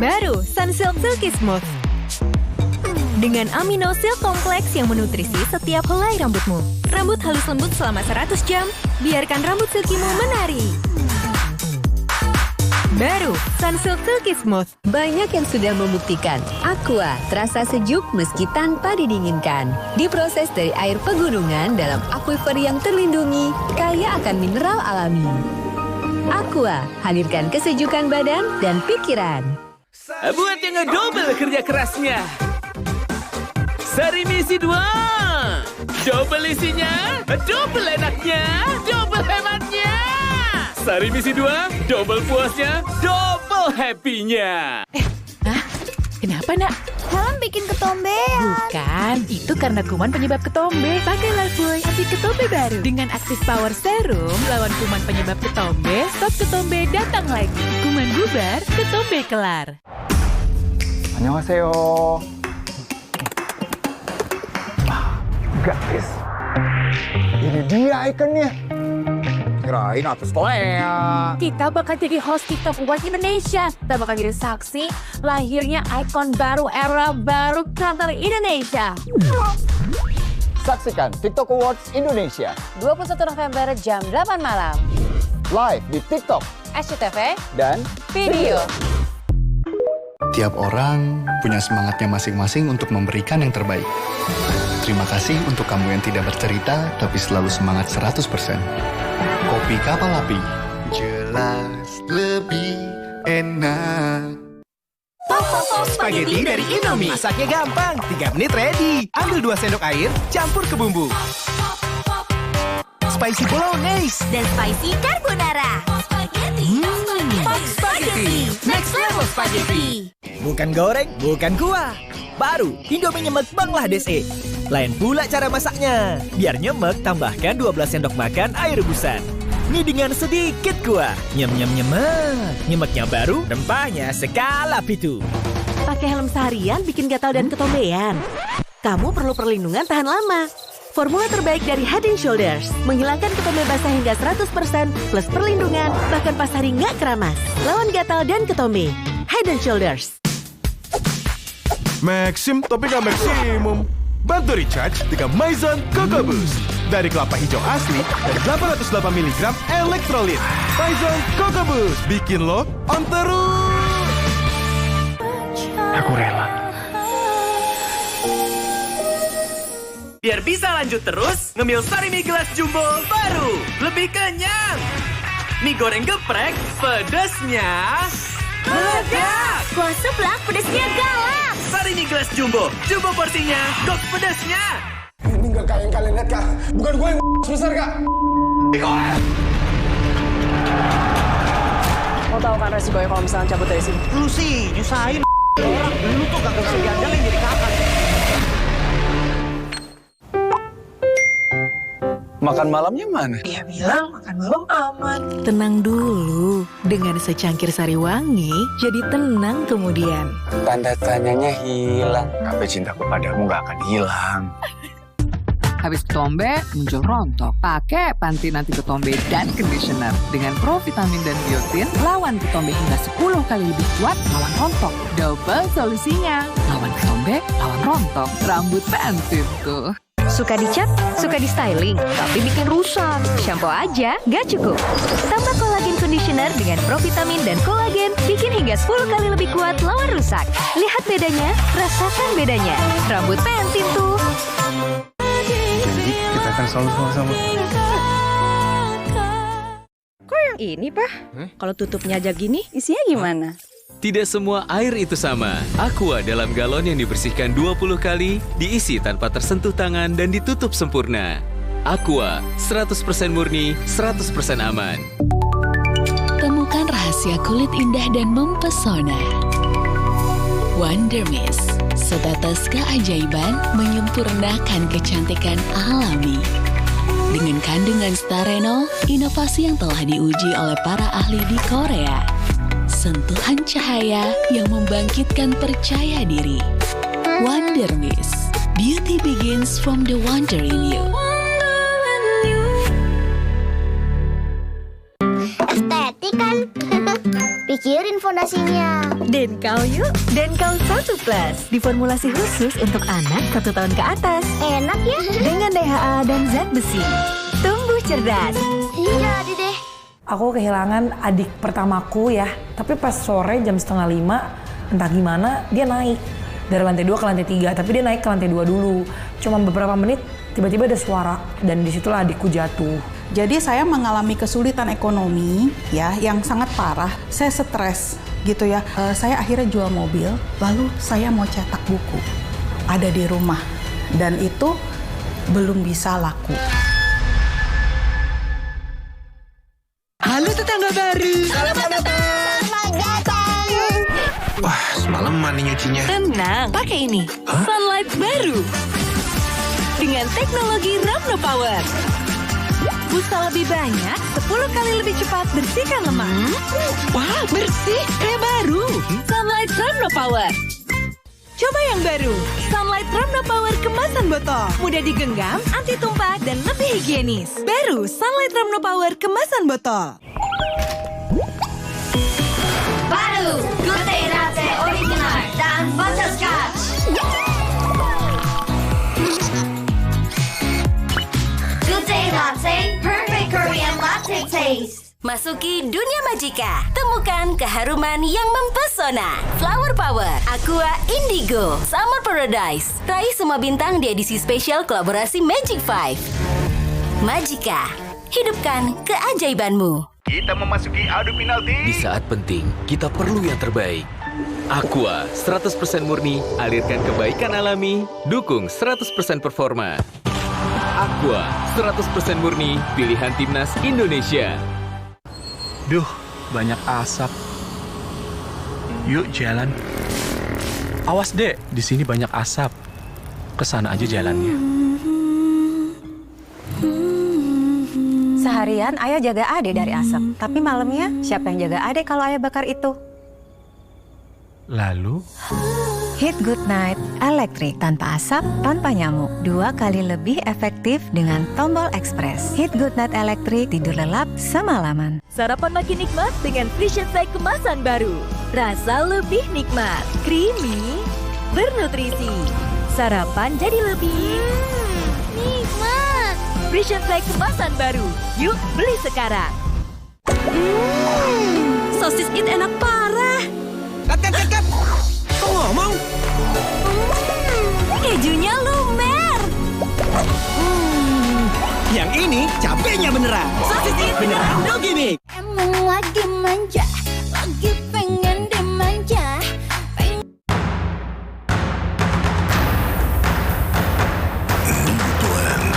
Baru Sunsilk Silky Smooth. Dengan amino silk kompleks yang menutrisi setiap helai rambutmu. Rambut halus lembut selama 100 jam, biarkan rambut silkimu menari. Baru Sunsilk Silky Smooth. Banyak yang sudah membuktikan Aqua terasa sejuk meski tanpa didinginkan. Diproses dari air pegunungan dalam aquifer yang terlindungi, kaya akan mineral alami. Aqua, hadirkan kesejukan badan dan pikiran. Buat yang ngedouble kerja kerasnya. Sari Misi 2. Double isinya, double enaknya, double hematnya. Sari Misi 2, double puasnya, double happy-nya. Kenapa, Nak? Helen bikin ketombean. Bukan, itu karena kuman penyebab ketombe. Pakai Lifebuoy anti ketombe baru. Dengan Active Power Serum, lawan kuman penyebab ketombe, stop ketombe datang lagi. Kuman bubar, ketombe kelar. 안녕하세요. Guys, ini dia ikonnya. Kirain atas Lea. Kita bakal jadi host TikTok Awards Indonesia. Kita bakal jadi saksi lahirnya ikon baru era baru kreator Indonesia. Saksikan TikTok Awards Indonesia 21 November jam 8 malam. live di TikTok, SCTV, dan video. Tiap orang punya semangatnya masing-masing untuk memberikan yang terbaik. Terima kasih untuk kamu yang tidak bercerita, tapi selalu semangat 100%. Kopi Kapal Api. Jelas lebih enak. Spaghetti dari Indomie. Masaknya gampang, 3 menit ready. Ambil 2 sendok air, campur ke bumbu. Spicy bolognese Dan spicy carbonara. Spaghetti. Next level spaghetti. Bukan goreng, bukan kuah. Baru, Indomie nyemek Bangladesh. Lain pula cara masaknya. Biar nyemek, tambahkan 12 sendok makan air rebusan. Mie dengan sedikit kuah. Nyemek. Nyemeknya baru, rempahnya skala pitu. Pakai helm seharian bikin gatal dan ketombean. Kamu perlu perlindungan tahan lama. Formula terbaik dari Head & Shoulders. Menghilangkan ketombe basah hingga 100% plus perlindungan, bahkan pas hari nggak keramas. Lawan gatal dan ketombe. Head & Shoulders. Maxim tapi nggak maksimum. Bantu recharge dengan Maison Coco Boost. Dari kelapa hijau asli dan 808 mg elektrolit. Maison Coco Boost bikin lo on terus. aku rela. Biar bisa lanjut terus, ngemil Sari Mie Gelas Jumbo baru. Lebih kenyang. Mie goreng geprek, pedesnya meledak. Kuah seblak pedasnya galak. Sari Mie Gelas Jumbo, jumbo porsinya, gok pedesnya. Ini nggak kayak yang kalian lihat, Kak. Bukan gue yang besar, Kak. Mau tahu kan resikonya kalau misalnya cabut dari sini? Lu sih nyusahin orang. Lu tuh gak usah diandalin jadi kakak. Makan malamnya mana? Dia bilang makan malam aman. Tenang dulu. Dengan secangkir sari wangi, jadi tenang kemudian. Tanda tanyanya hilang. Tapi cintaku padamu gak akan hilang. Habis ketombe, muncul rontok. Pakai pantin anti ketombe dan conditioner. Dengan provitamin dan biotin, lawan ketombe hingga 10 kali lebih kuat lawan rontok. Double solusinya. Lawan ketombe, lawan rontok. Rambut pantin tuh. Suka dicat, suka di styling, tapi bikin rusak. Shampoo aja nggak cukup. Tambah kolagen conditioner dengan provitamin dan kolagen, bikin hingga 10 kali lebih kuat lawan rusak. Lihat bedanya, rasakan bedanya. Rambut pentin tuh. Jadi kita akan selalu sama-sama. Kok yang ini, Pak? Kalau tutupnya aja gini, Isinya gimana? Tidak semua air itu sama. Aqua dalam galon yang dibersihkan 20 kali, diisi tanpa tersentuh tangan dan ditutup sempurna. Aqua, 100% murni, 100% aman. Temukan rahasia kulit indah dan mempesona. Wonder Mist, setetes keajaiban menyempurnakan kecantikan alami. Dengan kandungan starenol, inovasi yang telah diuji oleh para ahli di Korea. Sentuhan cahaya yang membangkitkan percaya diri. Wonder Mist, beauty begins from the wonder in you. Estetik kan? Pikirin fondasinya. Denkau yuk. Denkau 1 Plus. Diformulasi khusus untuk anak 1 tahun ke atas. Enak ya? Dengan DHA dan zat besi. Tumbuh cerdas. Jadi deh. Aku kehilangan adik pertamaku ya. Tapi pas sore jam 4:30, entah gimana dia naik. Dari lantai 2 ke lantai 3, tapi dia naik ke lantai 2 dulu. Cuma beberapa menit, tiba-tiba ada suara. Dan disitulah adikku jatuh. Jadi saya mengalami kesulitan ekonomi ya yang sangat parah. Saya stres gitu ya. Saya akhirnya jual mobil, lalu saya mau cetak buku. Ada di rumah dan itu belum bisa laku. Halo tetangga baru. Selamat datang. Wah, semalam mandi nyucinya. Tenang, pakai ini. Sunlight baru. Dengan teknologi Ramno Power. Busa lebih banyak, 10 kali lebih cepat bersihkan lemak. Wah, bersih kayak baru. Sunlight Ramno Power. Coba yang baru, Sunlight Ramno Power kemasan botol. Mudah digenggam, anti tumpah, dan lebih higienis. Baru Sunlight Ramno Power kemasan botol. Baru Good Day Latte Original dan Butterscotch. Good Day Latte, perfect Korean latte taste. Masuki dunia Magika. Temukan keharuman yang mempesona. Flower Power, Aqua Indigo, Summer Paradise. Raih semua bintang di edisi spesial kolaborasi Magic 5. Magika, hidupkan keajaibanmu. Kita memasuki adu penalti. Di saat penting, kita perlu yang terbaik. Aqua, 100% murni, alirkan kebaikan alami, dukung 100% performa. Aqua, 100% murni, pilihan timnas Indonesia. Duh, banyak asap. Yuk jalan. Awas dek, di sini banyak asap. Kesana aja jalannya. Seharian ayah jaga Ade dari asap. Tapi malamnya siapa yang jaga Ade kalau ayah bakar itu? Lalu? Hit Good Night Elektrik tanpa asap, tanpa nyamuk. 2 kali lebih efektif dengan tombol ekspres. Hit Good Night Elektrik, tidur lelap semalaman. Sarapan makin nikmat dengan Vision Flag kemasan baru. Rasa lebih nikmat, creamy, bernutrisi. Sarapan jadi lebih nikmat. Vision Flag kemasan baru. Yuk beli sekarang. Sosis It enak parah. Kat. Kok ngomong? Kejunya lumer. Yang ini cabenya beneran. Sosis It beneran no gimmick. Emang lagi manja, lagi pengen dimanja. New blend.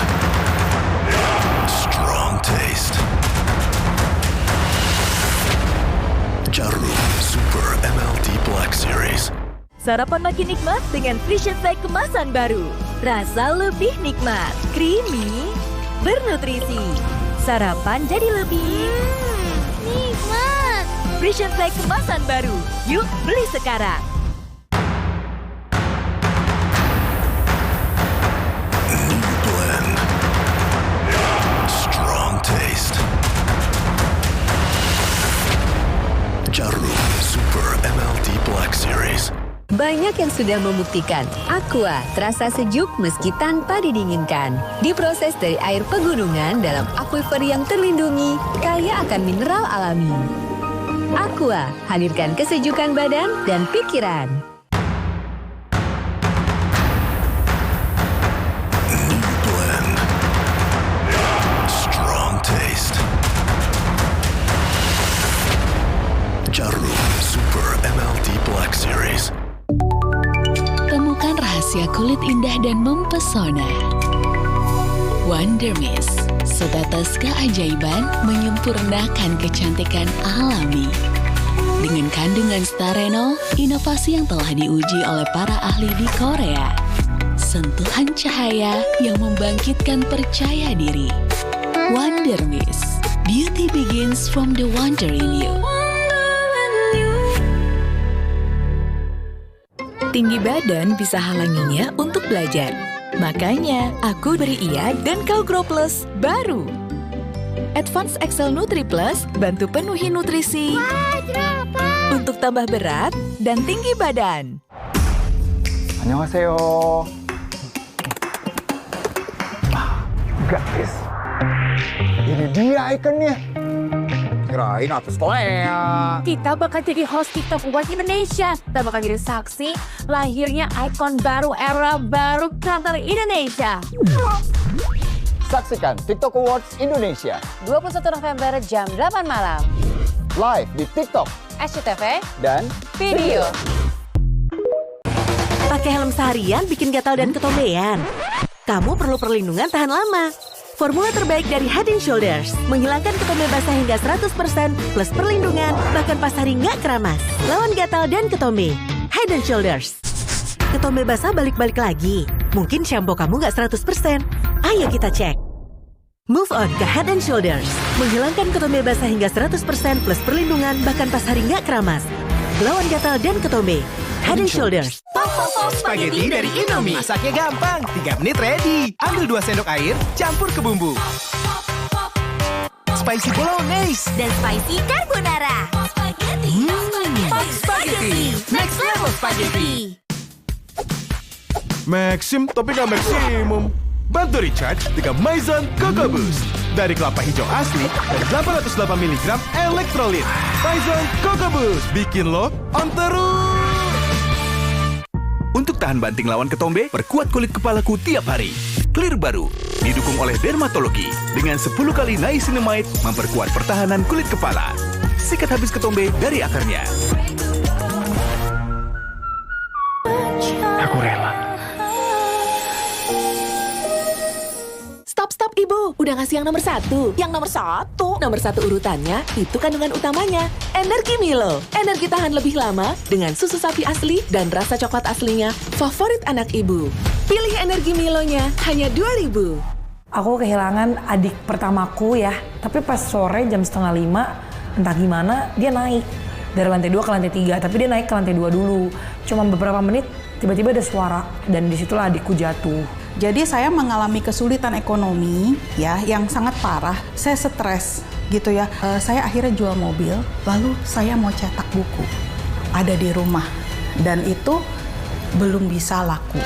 Strong taste. Jarum Super MLT Black Series. Sarapan makin nikmat dengan Vision Flag kemasan baru. Rasa lebih nikmat, creamy, bernutrisi. Sarapan jadi lebih nikmat. Vision Flag kemasan baru. Yuk beli sekarang. New blend. Strong taste. Jarum Super MLT Black Series. Banyak yang sudah membuktikan Aqua terasa sejuk meski tanpa didinginkan. Diproses dari air pegunungan dalam aquifer yang terlindungi, kaya akan mineral alami. Aqua, hadirkan kesejukan badan dan pikiran. New blend. Strong taste. Jarum Super MLT Black Series. Temukan rahasia kulit indah dan mempesona. Wonder Mist, setetes keajaiban menyempurnakan kecantikan alami. Dengan kandungan starenol, inovasi yang telah diuji oleh para ahli di Korea. Sentuhan cahaya yang membangkitkan percaya diri. Wonder Mist, beauty begins from the wonder in you. Tinggi badan bisa halanginya untuk belajar. Makanya, aku beri ia dan kau Grow Plus baru. Advance Excel Nutri Plus bantu penuhi nutrisi untuk tambah berat dan tinggi badan. 안녕하세요. Gratis. Ini dia ikonnya. Kirain atas Lea. Kita bakal jadi host TikTok Awards Indonesia. Kita bakal jadi saksi lahirnya ikon baru era baru kreator Indonesia. Saksikan TikTok Awards Indonesia 21 November jam 8 malam. live di TikTok, SCTV, dan video. Pakai helm seharian bikin gatal dan ketombean. Kamu perlu perlindungan tahan lama. Formula terbaik dari Head & Shoulders menghilangkan ketombe basah hingga 100% plus perlindungan, bahkan pas hari nggak keramas. Lawan gatal dan ketombe. Head & Shoulders. Ketombe basah balik-balik lagi. Mungkin shampoo kamu nggak 100%. Ayo kita cek. Move on ke Head & Shoulders. Menghilangkan ketombe basah hingga 100% plus perlindungan, bahkan pas hari nggak keramas. Lawan gatal dan ketombe. Head & Shoulders. Spaghetti dari Indomie. Masaknya gampang, 3 menit ready. Ambil 2 sendok air, campur ke bumbu. Spicy bolognese dan spicy carbonara. Spaghetti. Next level spaghetti. Maxim tapi nggak maksimum. Bantu recharge dengan Maison Coco Boost. Dari kelapa hijau asli dan 808 mg elektrolit. Maison Coco Boost bikin lo on terus. Untuk tahan banting lawan ketombe, perkuat kulit kepalaku tiap hari. Clear baru, didukung oleh dermatologi. Dengan 10 kali niacinamide, memperkuat pertahanan kulit kepala. Sikat habis ketombe dari akarnya. Aku rela. Stop ibu, udah ngasih yang nomor 1. Yang nomor 1? Nomor 1 urutannya, itu kandungan utamanya. Energi Milo. Energi tahan lebih lama dengan susu sapi asli dan rasa coklat aslinya. Favorit anak ibu. Pilih Energi Milonya hanya 2.000. Aku kehilangan adik pertamaku ya. Tapi pas sore jam 4:30, entah gimana dia naik. Dari lantai 2 ke lantai 3, tapi dia naik ke lantai 2 dulu. Cuma beberapa menit, tiba-tiba ada suara. Dan disitulah adikku jatuh. Jadi saya mengalami kesulitan ekonomi ya yang sangat parah. Saya stres gitu ya. Saya akhirnya jual mobil, lalu saya mau cetak buku. Ada di rumah dan itu belum bisa laku.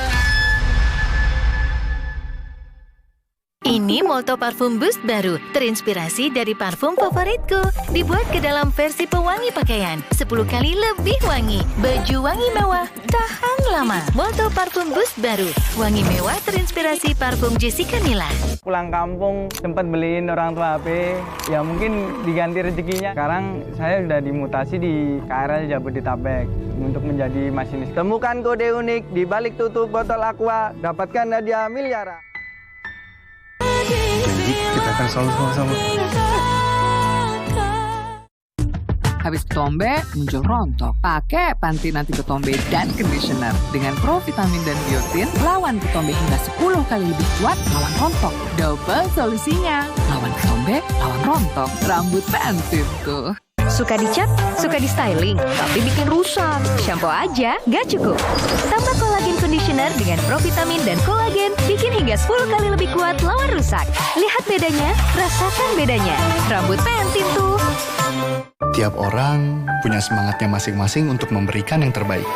Ini Molto Parfum Boost baru, terinspirasi dari parfum favoritku. Dibuat ke dalam versi pewangi pakaian, 10 kali lebih wangi. Baju wangi mewah, tahan lama. Molto Parfum Boost baru, wangi mewah terinspirasi parfum Jessica Mila. Pulang kampung sempat beliin orang tua HP, ya mungkin diganti rezekinya. Sekarang saya sudah dimutasi di KRL Jabodetabek untuk menjadi masinis. Temukan kode unik di balik tutup botol Aqua, dapatkan hadiah miliaran. Janji kita akan selalu sama-sama. Habis ketombe, muncul rontok. Pakai pantin anti ketombe dan conditioner. Dengan provitamin dan biotin, lawan ketombe hingga 10 kali lebih kuat lawan rontok. Double solusinya. Lawan ketombe, lawan rontok. Rambut pensil tuh. Suka dicat, suka di styling, tapi bikin rusak. Shampoo aja nggak cukup. Tambah kolagen conditioner dengan provitamin dan kolagen, bikin hingga 10 kali lebih kuat lawan rusak. Lihat bedanya, rasakan bedanya. Rambut pentil tuh. Tiap orang punya semangatnya masing-masing untuk memberikan yang terbaik.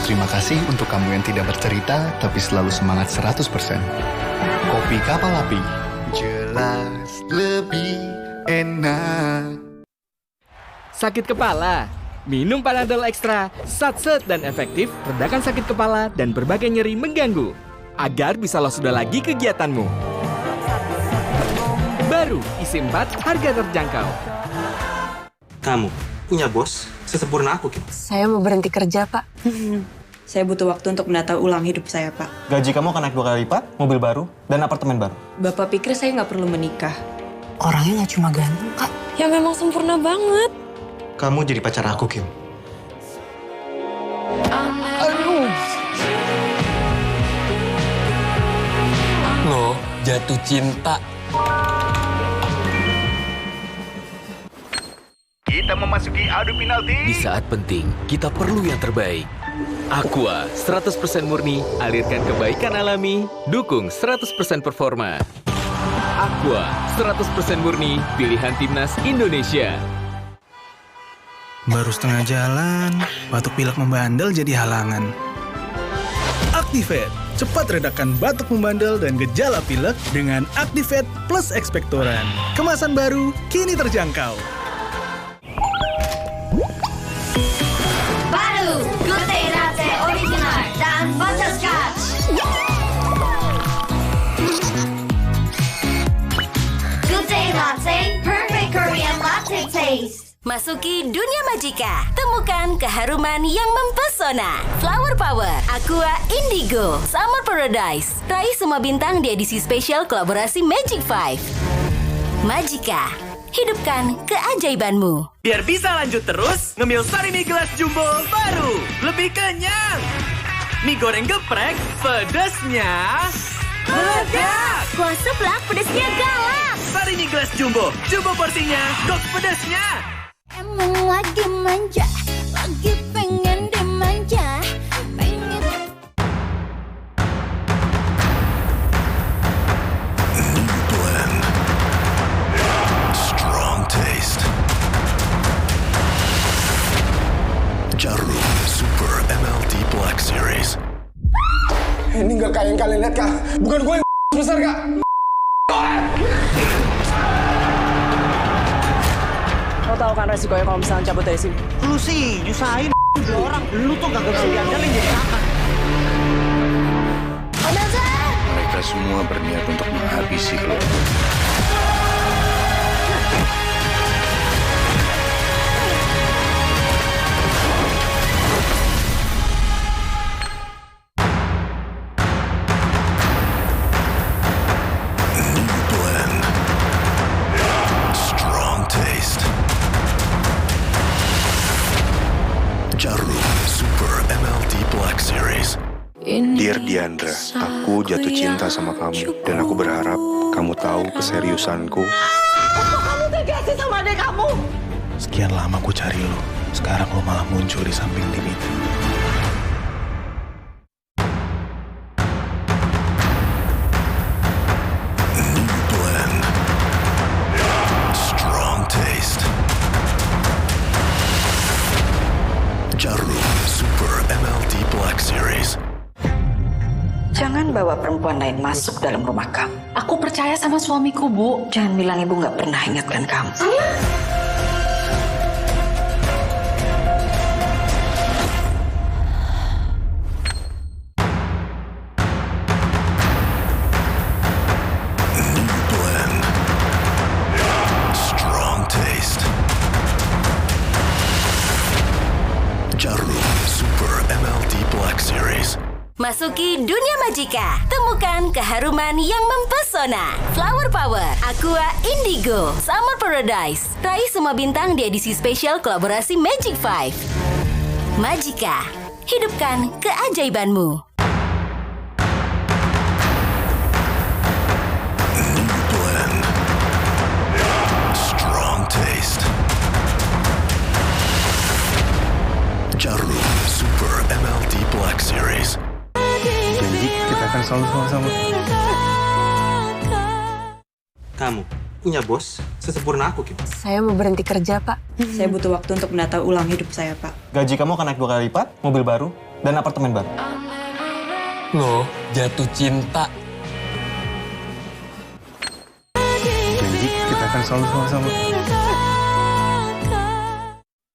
Terima kasih untuk kamu yang tidak bercerita, tapi selalu semangat 100%. Kopi Kapal Api. Jelas lebih enak. Sakit kepala? Minum Panadol Extra, satset dan efektif, redakan sakit kepala dan berbagai nyeri mengganggu. Agar bisa lolos sudah lagi kegiatanmu. Baru, isi 4, harga terjangkau. Kamu punya bos sesempurna aku, Kim. Saya mau berhenti kerja, Pak. Saya butuh waktu untuk menata ulang hidup saya, Pak. Gaji kamu akan naik 2 kali lipat, mobil baru, dan apartemen baru. Bapak pikir saya nggak perlu menikah. Orangnya nggak cuma ganteng, Kak. Ya memang sempurna banget. Kamu jadi pacar aku, Kim. Lo jatuh cinta. Kita memasuki adu penalti. Di saat penting, kita perlu yang terbaik. Aqua, 100% murni, alirkan kebaikan alami, dukung 100% performa. Aqua, 100% murni, pilihan timnas Indonesia. Baru setengah jalan, batuk pilek membandel jadi halangan. Activate, cepat redakan batuk membandel dan gejala pilek dengan Activate Plus Expectorant. Kemasan baru, kini terjangkau. Baru, Good Day Latte Original dan Butterscotch. Good Day Latte, perfect Korean latte taste. Masuki dunia Majika. Temukan keharuman yang mempesona. Flower Power, Aqua Indigo, Summer Paradise. Raih semua bintang di edisi spesial kolaborasi Magic 5. Majika, hidupkan keajaibanmu. Biar bisa lanjut terus, ngemil Sari Mie Gelas Jumbo baru. Lebih kenyang. Mie goreng geprek, pedesnya meledak. Kuah seblak, pedesnya galak. Sari Mie Gelas Jumbo, jumbo porsinya, gok pedesnya. Emang lagi manja, lagi pengen dimanja, pengen. New blend, strong taste. Jarum Super MLT Black Series. Ini nggak kayak yang kalian lihat, Kak. Bukan gue yang besar, Kak. Lo tau kan resikonya kalau misalnya cabut dari sini? Lu sih nyusahin orang. Lu tuh gak bisa diandalin jadi kakak. Mereka semua berniat untuk menghabisi keluarga. Dear Diandra, aku jatuh cinta sama kamu dan aku berharap kamu tahu keseriusanku. Kok kamu tega sih sama adik kamu? Sekian lama ku cari lo, sekarang lo malah muncul di samping TV. New blend, strong taste. Jarum Super MLT Black Series. Jangan bawa perempuan lain masuk dalam rumah kamu. Aku percaya sama suamiku, Bu. Jangan bilang ibu nggak pernah ingatkan kamu. New blend, strong taste. Jarum Super MLT Black Series. Masuki dunia Majika. Temukan keharuman yang mempesona. Flower Power, Aqua Indigo, Summer Paradise. Raih semua bintang di edisi spesial kolaborasi Magic 5. Majika, hidupkan keajaibanmu. New blend, strong taste. Jarum Super MLT Black Series. Janji kita akan selalu sama-sama. Kamu punya bos sesempurna aku, Kim. Saya mau berhenti kerja, Pak. Saya butuh waktu untuk menata ulang hidup saya, Pak. Gaji kamu akan naik 2 kali lipat, mobil baru, dan apartemen baru. Lo jatuh cinta. Janji kita akan selalu sama-sama.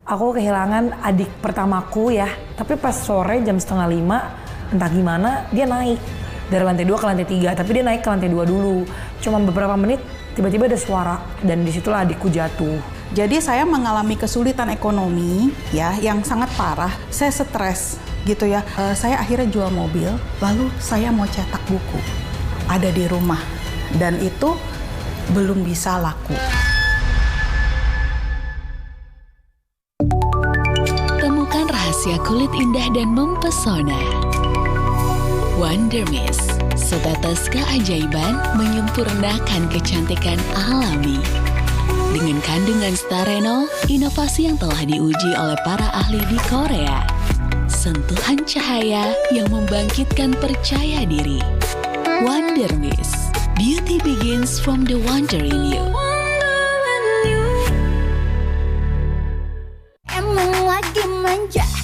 Aku kehilangan adik pertamaku ya, tapi pas sore jam 4:30, entah gimana dia naik dari lantai 2 ke lantai 3, tapi dia naik ke lantai 2 dulu. Cuma beberapa menit tiba-tiba ada suara dan disitulah adikku jatuh. Jadi saya mengalami kesulitan ekonomi ya yang sangat parah. Saya stres gitu ya. Saya akhirnya jual mobil, lalu saya mau cetak buku. Ada di rumah dan itu belum bisa laku. Temukan rahasia kulit indah dan mempesona. Wonder Mist, setetes keajaiban menyempurnakan kecantikan alami. Dengan kandungan starenol, inovasi yang telah diuji oleh para ahli di Korea. Sentuhan cahaya yang membangkitkan percaya diri. Wonder Mist, beauty begins from the wonder in you. Emang manja.